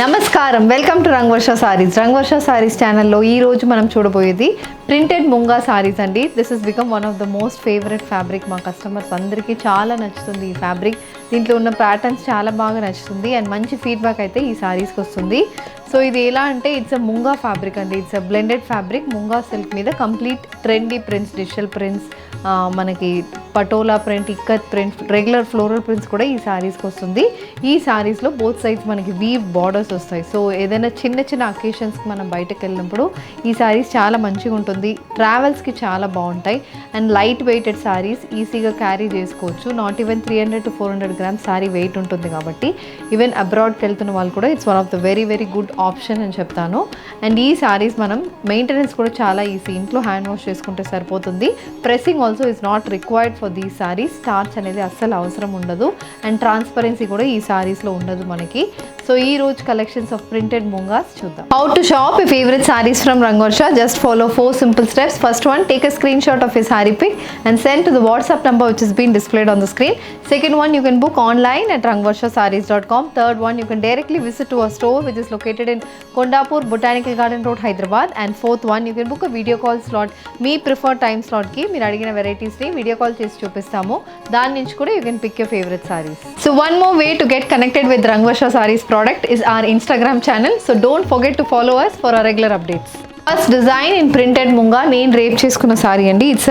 నమస్కారం, welcome to Rangavarsha saris. Rangavarsha saris ఛానల్లో ఈరోజు మనం చూడబోయేది ప్రింటెడ్ ముంగా సారీస్ అండి. This is become one of the most favourite fabric. మా కస్టమర్స్ అందరికీ చాలా నచ్చుతుంది ఈ ఫ్యాబ్రిక్. దీంట్లో ఉన్న ప్యాటర్న్స్ చాలా బాగా నచ్చుతుంది అండ్ మంచి ఫీడ్బ్యాక్ అయితే ఈ సారీస్కి వస్తుంది. సో ఇది ఎలా అంటే ఇట్స్ అ ముంగా ఫ్యాబ్రిక్ అండి. It's a blended fabric. Munga silk మీద complete trendy prints, digital prints, మనకి Patola print, ikat print, regular floral prints కూడా ఈ సారీస్కి వస్తుంది. ఈ సారీస్లో బోత్ సైడ్స్ మనకి వీవ్ బార్డర్స్ వస్తాయి. సో ఏదైనా చిన్న చిన్న అకేషన్స్కి మనం బయటకు వెళ్ళినప్పుడు ఈ సారీస్ చాలా మంచిగా ఉంటుంది. ట్రావెల్స్కి చాలా బాగుంటాయి అండ్ లైట్ వెయిటెడ్ సారీస్ ఈజీగా క్యారీ చేసుకోవచ్చు. Not even 300 to 400 grams sari weight ఉంటుంది కాబట్టి ఈవెన్ అబ్రాడ్కి వెళ్తున్న వాళ్ళు కూడా it's one of the very very good option అని చెప్తాను. అండ్ ఈ సారీస్ మనం మెయింటెనెన్స్ కూడా చాలా ఈజీ, ఇంట్లో హ్యాండ్ వాష్ చేసుకుంటే సరిపోతుంది. Pressing also is not required for these saris. Starch అనేది అస్సలు అవసరం ఉండదు అండ్ ట్రాన్స్పరెన్సీ కూడా ఈ సారీస్లో ఉండదు మనకి. సో ఈ రోజు కలెక్షన్స్ ఆఫ్ ప్రింటెడ్ ముంగాస్ చూద్దాం. How to shop your favorite sarees from Rangvarsha? Just follow 4 simple steps. First one, take a screenshot of your saree pic and send to the WhatsApp number which is being displayed on the screen. Second one, you can book online at rangvarshasarees.com. Third one, you can directly visit to our store which is located in Kondapur, Botanical Garden Road, Hyderabad. And fourth one, you can book a video call slot. మీ preferred time స్లాట్కి మీరు అడిగిన వెరైటీస్ని video call చేసి చూపిస్తాము. దాని నుంచి కూడా you can pick your favourite saris. So one more way to get connected with Rangavarsha saris product is our Instagram channel. So don't forget to follow us for our regular updates. First design in printed munga నేను drape చేసుకున్న సారీ అండి. It's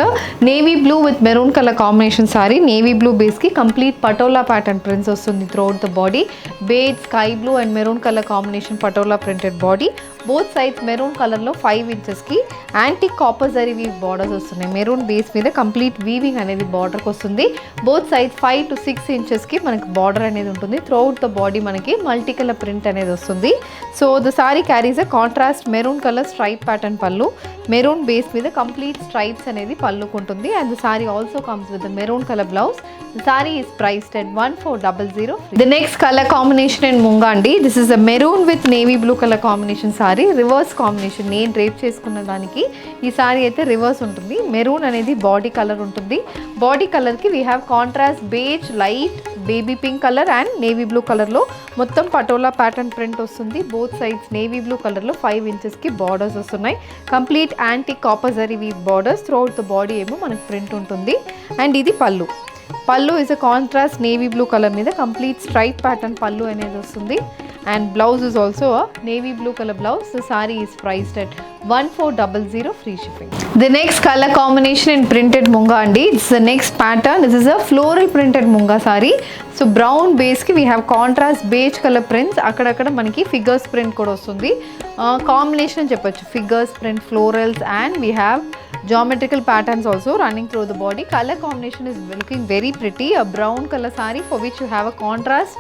navy blue with maroon colour combination sari. Navy blue బేస్కి complete Patola pattern prints వస్తుంది throughout the body. Beige sky blue and maroon colour combination Patola printed body. Both sides maroon కలర్లో 5 inchesకి antique copper zari weave borders వస్తున్నాయి. Maroon base మీద complete weaving అనేది బార్డర్కి వస్తుంది. Both sides 5 to 6 inchesకి మనకి బార్డర్ అనేది ఉంటుంది. త్రూఅవుట్ ద బాడీ మనకి మల్టీ కలర్ ప్రింట్ అనేది వస్తుంది. So the sari carries a contrast maroon colour stripe pattern pallu. Maroon base మీద కంప్లీట్ స్ట్రైప్స్ అనేది పళ్ళుకు ఉంటుంది and the sari also comes with maroon colour blouse. The sari is priced at 1400. The next colour combination in munga అండి. This is a maroon with navy blue colour combination sari. Reverse combination. నేను drape చేసుకున్న దానికి ఈ సారీ అయితే reverse ఉంటుంది. మెరూన్ అనేది body colour ఉంటుంది. Body కలర్కి we have contrast beige, light baby pink colour and navy blue కలర్లో మొత్తం పటోలా ప్యాటర్న్ ప్రింట్ వస్తుంది. బోత్ సైడ్స్ నేవీ బ్లూ కలర్లో 5 inchesకి బార్డర్స్ వస్తున్నాయి. Complete antique copper zari weave borders. Throughout the body ఏమో మనకు ప్రింట్ ఉంటుంది అండ్ ఇది pallu. Pallu is a contrast navy blue colour మీద కంప్లీట్ స్ట్రైప్ ప్యాటర్న్ పళ్ళు అనేది వస్తుంది and blouse is also navy blue colour blouse. The sari is priced at 1400 free shipping. The next color combination in printed munga andi. It's the next pattern. This is a floral printed munga saree. So brown base ki we have contrast beige color prints. Akkada manaki figures print kuda vastundi. Combination cheppochu, figures print, florals and we have geometrical patterns also running through the body. Color combination is looking very pretty. A brown color saree for which you have a contrast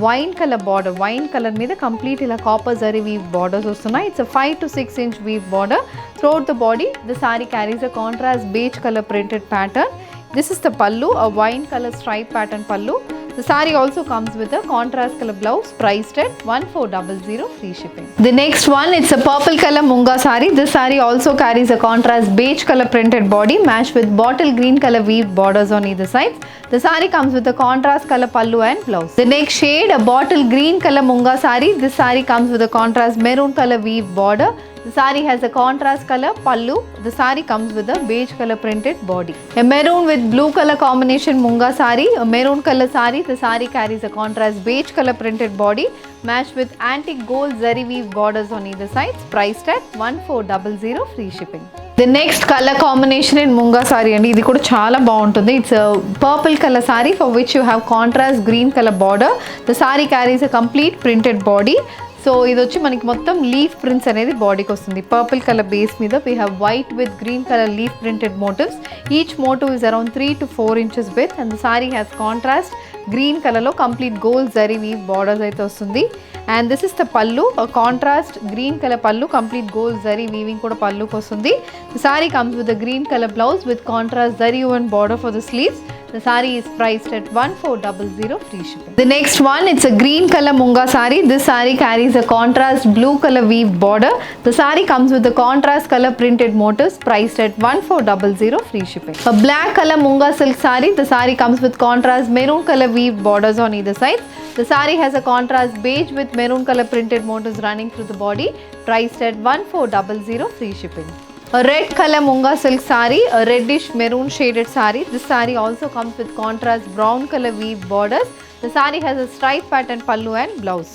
wine color border. Wine color మీద complete ఇలా copper zari weave borders వస్తున్నాయి. It's 5 to 6 inch weave border throughout the body. The saree carries a contrast beige color printed pattern. This is the pallu, a wine color stripe pattern pallu. The saree also comes with a contrast color blouse priced at 1400 free shipping. The next one, it's a purple color munga saree. This saree also carries a contrast beige color printed body matched with bottle green color weave borders on either side. The saree comes with a contrast color pallu and blouse. The next shade, a bottle green color munga saree. This saree comes with a contrast maroon color weave border. The saree has a contrast color pallu. The saree comes with a beige color printed body. A maroon with blue color combination munga saree. A maroon color saree. The saree carries a contrast beige color printed body matched with antique gold zari weave borders on either sides. Priced at 1400 free shipping. The next color combination in munga saree and ఇది కూడా చాలా బాగుంటుంది. It's a purple color saree for which you have contrast green color border. The saree carries a complete printed body. సో ఇది వచ్చి మనకి మొత్తం leaf prints అనేది బాడీకి వస్తుంది. పర్పుల్ కలర్ బేస్ మీద we have white with green colour leaf printed motifs. Each motif is around 3 to 4 inches width and the sari has contrast green కలర్లో complete gold zari weave borders అయితే వస్తుంది. And this is the pallu, contrast green colour pallu, complete gold zari weaving కూడా పళ్ళుకి వస్తుంది. The sari comes with the green colour blouse with contrast zari own border for the sleeves. The saree is priced at 1400 free shipping. The next one, it's a green color munga saree. This saree carries a contrast blue color weave border. The saree comes with the contrast color printed motifs, priced at 1400 free shipping. A black color munga silk saree. The saree comes with contrast maroon color weave borders on either side. The saree has a contrast beige with maroon color printed motifs running through the body, priced at 1400 free shipping. A red color munga silk saree, a reddish maroon shaded saree. This saree also comes with contrast brown color weave borders. The saree has a stripe pattern pallu and blouse.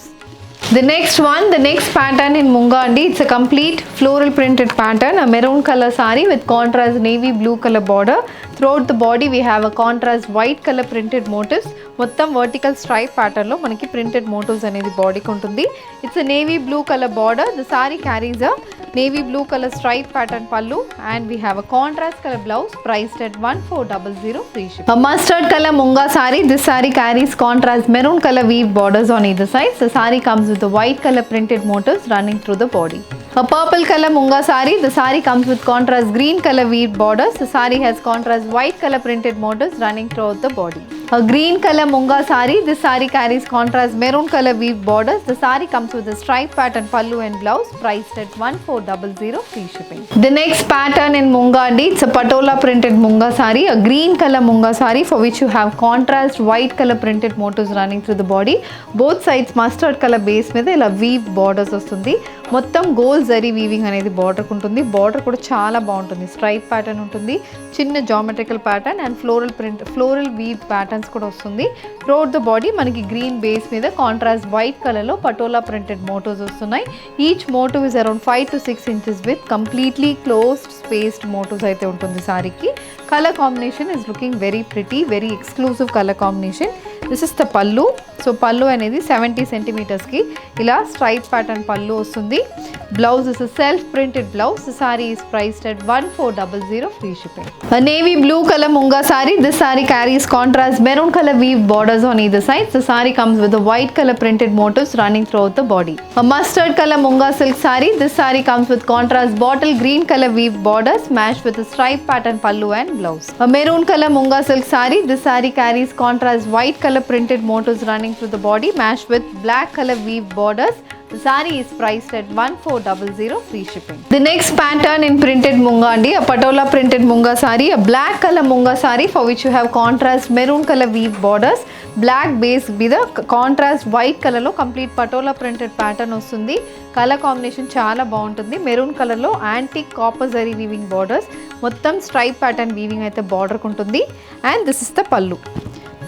The next one, the next pattern in munga andi, it's a complete floral printed pattern, a maroon color saree with contrast navy blue color border. Throughout the body we have a contrast white color printed motifs. మొత్తం vertical stripe pattern లో మనకి printed motifs అనేది బాడీకి ఉంటుంది. It's a navy blue colour border. The sari carries a navy blue colour stripe pattern pallu and we have a contrast colour blouse priced at 1400 free ship. A mustard color munga saree. This saree carries contrast maroon color weave borders on either side. The saree comes with the white color printed motifs running through the body. A purple color munga saree. The saree comes with contrast green color weave borders. The saree has contrast white color printed motifs running throughout the body. A green color munga saree. This saree carries contrast maroon color weave borders. The saree comes with a stripe pattern pallu and blouse, priced at 1400 free shipping. The next pattern in munga andi, it's a patola printed munga saree, a green color munga saree for which you have contrast white color printed motifs running through the body. Both sides mustard color base మీద ఇలా weave borders వస్తుంది. మొత్తం gold zari weaving అనేది border ఉంటుంది. Border కూడా చాలా బాగుంటుంది. Stripe pattern ఉంటుంది, చిన్న geometrical pattern and floral weave patterns కూడా వస్తుంది. త్రూఅవుట్ ద బాడీ మనకి గ్రీన్ బేస్ మీద కాంట్రాస్ట్ వైట్ కలర్లో పటోలా ప్రింటెడ్ మోటివ్స్ వస్తున్నాయి. Each motif is around 5 to 6 inches with completely closed spaced motifs అయితే ఉంటుంది సారీకి. Colour combination is looking very pretty, very exclusive colour combination. This is the పల్లు. So పల్లు అనేది 70 centimeters ఇలా స్ట్రైప్ ప్యాటర్న్ పల్లు వస్తుంది. Blouse is self printed blouse. The sorry is priced at 1400 free shipping. Navy blue colour munga saree. This saree carries contrast maroon color weave borders on either side. The saree comes with a white color printed motifs running throughout the body. A mustard color munga silk saree. This saree comes with contrast bottle green color weave borders matched with a stripe pattern pallu and blouse. A maroon color munga silk saree. This saree carries contrast white color printed motifs running through the body matched with black color weave borders. The saree is priced at 1400 free shipping. The next pattern in printed munga andi, a patola printed munga saree, a black color munga saree for which you have contrast maroon color weave borders, black base with a contrast white color lo complete patola printed pattern వస్తుంది. Colour combination చాలా బాగుంటుంది. Maroon కలర్లో antique copper zari weaving borders, మొత్తం stripe pattern weaving అయితే బార్డర్కి ఉంటుంది. And this is the పల్లు.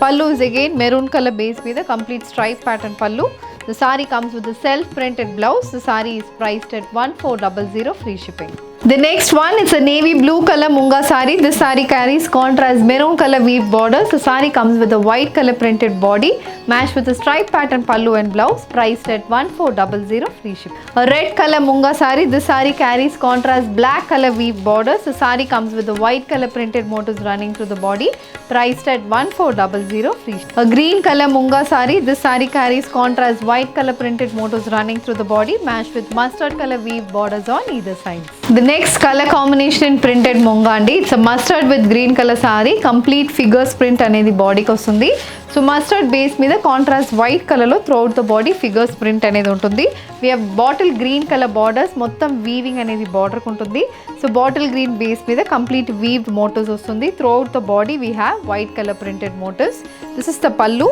Pallu is again maroon color base with a complete stripe pattern pallu. The saree comes with a self printed blouse. The saree is priced at 1400 free shipping. The next one, it's a navy blue color munga saree. This saree carries contrast maroon color weave borders. The saree comes with a white color printed body matched with a stripe pattern pallu and blouse, priced at 1400 free shipping. A red color munga saree. This saree carries contrast black color weave borders. The saree comes with a white color printed motifs running through the body, priced at 1400 free shipping. A green color munga saree. This saree carries contrast white color printed motifs running through the body matched with mustard color weave borders on either side. The next color combination in printed munga andi, it's a mustard with green color saree, complete figures print అనేది బాడీకి వస్తుంది. So mustard base మీద contrast white కలర్లో throughout the body figures print అనేది ఉంటుంది. We have bottle green colour borders, మొత్తం weaving అనేది బార్డర్కి ఉంటుంది. సో బాటిల్ గ్రీన్ బేస్ మీద కంప్లీట్ వీవ్డ్ మోటివ్స్ వస్తుంది. Throughout the body we have white colour printed motifs. This is the pallu.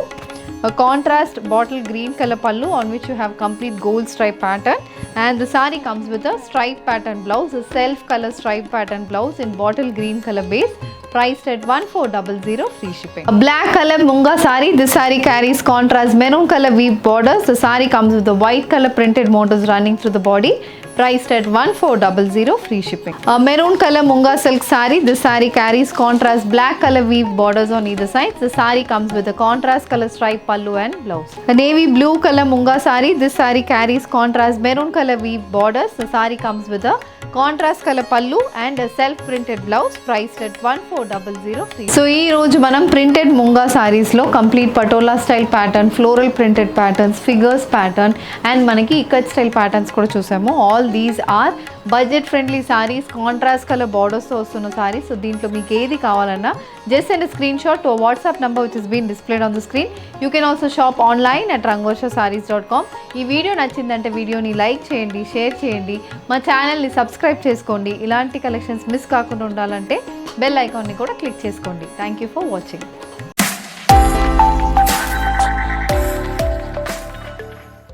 A contrast bottle green color pallu on which you have complete gold stripe pattern, and the saree comes with a stripe pattern blouse, a self color stripe pattern blouse in bottle green color base, priced at 1400 free shipping. A black color munga saree. This saree carries contrast maroon color weave borders. The saree comes with a white color printed motifs running through the body, priced at 1400 free shipping. A maroon color munga silk saree. This saree carries contrast black color weave borders on either side. The saree comes with a contrast color stripe pallu and blouse. A navy blue color munga saree. This saree carries contrast maroon color weave borders. The saree comes with a contrast color pallu and a self printed blouse, priced at 1400 free. So ee roju manam printed munga sarees lo complete patola style pattern, floral printed patterns, figures pattern and manaki ikat style patterns kuda chusamu. All all these are budget friendly sarees, contrast colour బార్డర్స్తో వస్తున్న sarees. So దీంట్లో మీకు ఏది కావాలన్నా just send screenshot to WhatsApp number which is been displayed on the screen. You can also shop online at rangvarshasarees.com. ఈ video నచ్చిందంటే వీడియోని like చేయండి, షేర్ చేయండి, మా ఛానల్ని సబ్స్క్రైబ్ చేసుకోండి. ఇలాంటి కలెక్షన్స్ మిస్ కాకుండా ఉండాలంటే బెల్ ఐకాన్ని కూడా క్లిక్ చేసుకోండి. Thank you for watching.